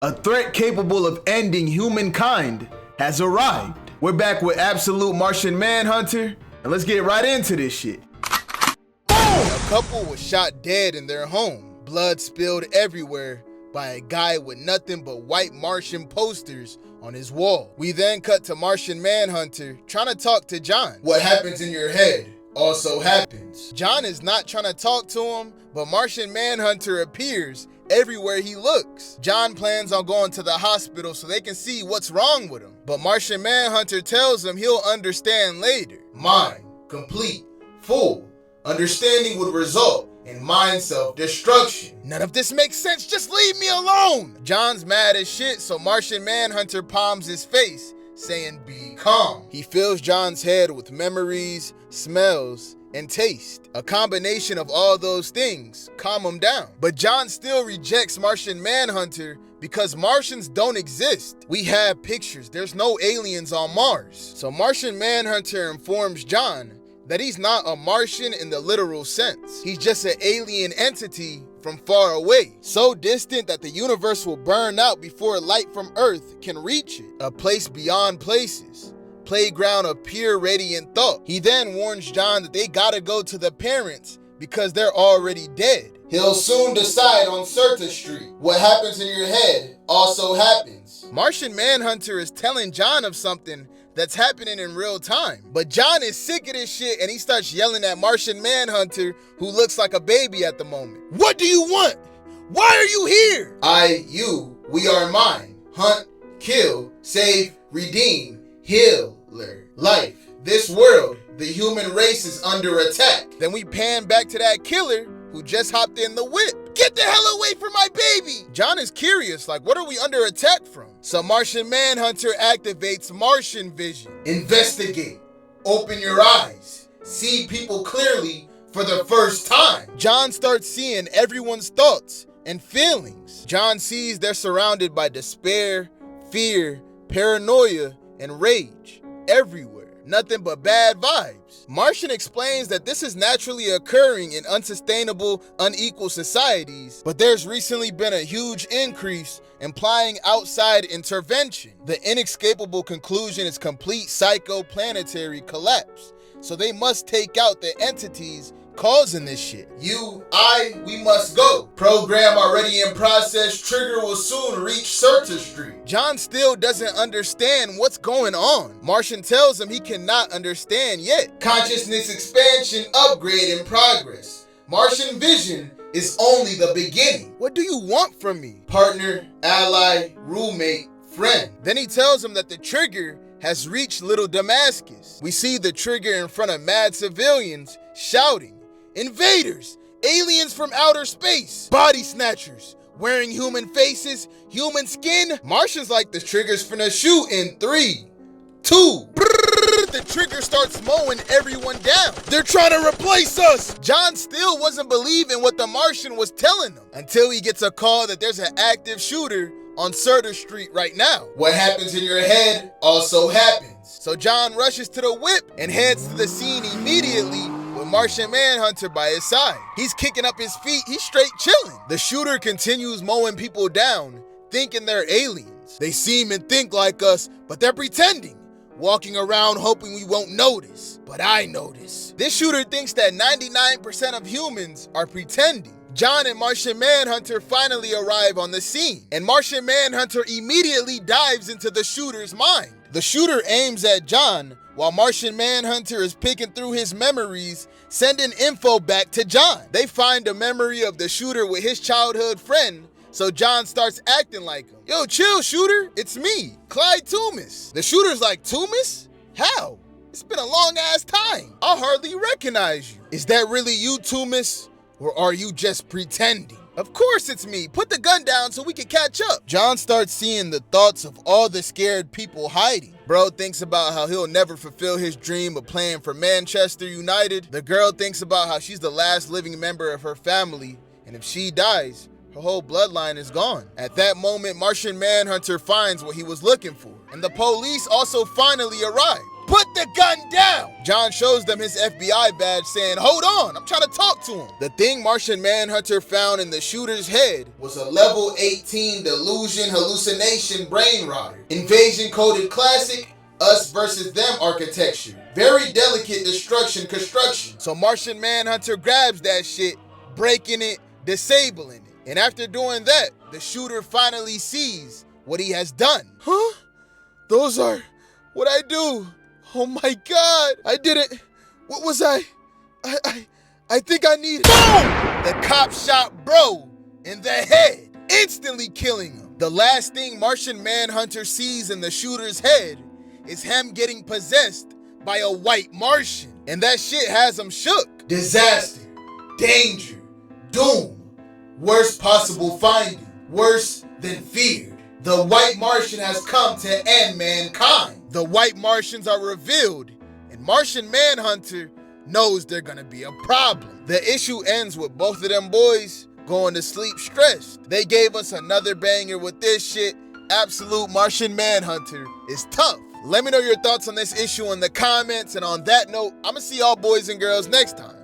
A threat capable of ending humankind has arrived. We're back with absolute Martian Manhunter, and let's get right into this shit. Boom! A couple was shot dead in their home. Blood spilled everywhere by a guy with nothing but white Martian posters on his wall. We then cut to Martian Manhunter trying to talk to John. What happens in your head also happens. John is not trying to talk to him, but Martian Manhunter appears everywhere he looks. John plans on going to the hospital so they can see what's wrong with him, but Martian Manhunter tells him he'll understand later. Mind, complete, full. Understanding would result in mind self-destruction. None of this makes sense, just leave me alone! John's mad as shit, so Martian Manhunter palms his face, saying be calm. He fills John's head with memories, smells, and taste. A combination of all those things calm him down. But John still rejects Martian Manhunter because Martians don't exist. We have pictures, there's no aliens on Mars. So Martian Manhunter informs John that he's not a Martian in the literal sense. He's just an alien entity from far away, so distant that the universe will burn out before light from Earth can reach it. A place beyond places. Playground of pure radiant thought. He then warns John that they gotta go to the parents because they're already dead. He'll soon decide on Certa Street. What happens in your head also happens. Martian Manhunter is telling John of something that's happening in real time. But John is sick of this shit and he starts yelling at Martian Manhunter, who looks like a baby at the moment. What do you want? Why are you here? I, you, we are mine. Hunt, kill, save, redeem, healer, life. This world, the human race is under attack. Then we pan back to that killer who just hopped in the whip. Get the hell away from my baby! John is curious, like what are we under attack from? So Martian Manhunter activates Martian vision. Investigate. Open your eyes. See people clearly for the first time. John starts seeing everyone's thoughts and feelings. John sees they're surrounded by despair, fear, paranoia, and rage everywhere. Nothing but bad vibes. Martian explains that this is naturally occurring in unsustainable, unequal societies, but there's recently been a huge increase implying outside intervention. The inescapable conclusion is complete psychoplanetary collapse, so they must take out the entities causing this shit. You, we must go. Program already in process. Trigger will soon reach Certa Street. John still doesn't understand what's going on. Martian tells him he cannot understand yet. Consciousness expansion upgrade in progress. Martian vision is only the beginning. What do you want from me? Partner, ally, roommate, friend. Then he tells him that the trigger has reached Little Damascus. We see the trigger in front of mad civilians shouting, invaders, aliens from outer space, body snatchers, wearing human faces, human skin. Martians like the trigger's finna shoot in 3, 2, the trigger starts mowing everyone down. They're trying to replace us. John still wasn't believing what the Martian was telling him until he gets a call that there's an active shooter on Certa Street right now. What happens in your head also happens. So John rushes to the whip and heads to the scene immediately with Martian Manhunter by his side. He's kicking up his feet, he's straight chilling. The shooter continues mowing people down, thinking they're aliens. They seem and think like us, but they're pretending, walking around hoping we won't notice. But I notice. This shooter thinks that 99% of humans are pretending. John and Martian Manhunter finally arrive on the scene, and Martian Manhunter immediately dives into the shooter's mind. The shooter aims at John, while Martian Manhunter is picking through his memories, sending info back to John. They find a memory of the shooter with his childhood friend, so John starts acting like him. Yo, chill, shooter, it's me, Clyde Toomis. The shooter's like, Toomis? How? It's been a long ass time. I hardly recognize you. Is that really you, Toomis? Or are you just pretending? Of course it's me. Put the gun down so we can catch up. John starts seeing the thoughts of all the scared people hiding. Bro thinks about how he'll never fulfill his dream of playing for Manchester United. The girl thinks about how she's the last living member of her family, and if she dies, her whole bloodline is gone. At that moment, Martian Manhunter finds what he was looking for, and the police also finally arrive. put the gun down. John shows them his FBI badge saying, hold on, I'm trying to talk to him. The thing Martian Manhunter found in the shooter's head was a level 18 delusion hallucination brain rotter. Invasion coded classic, us versus them architecture. Very delicate destruction construction. So Martian Manhunter grabs that shit, breaking it, disabling it. And after doing that, the shooter finally sees what he has done. Huh? Those are what I do. Oh my God. I didn't. What was I think I need. Boom! The cop shot bro in the head, instantly killing him. The last thing Martian Manhunter sees in the shooter's head is him getting possessed by a white Martian. And that shit has him shook. Disaster, danger, doom, worst possible finding, worse than feared. The white Martian has come to end mankind. The white Martians are revealed, and Martian Manhunter knows they're gonna be a problem. The issue ends with both of them boys going to sleep stressed. They gave us another banger with this shit. Absolute Martian Manhunter is tough. Let me know your thoughts on this issue in the comments, and on that note, I'm gonna see y'all boys and girls next time.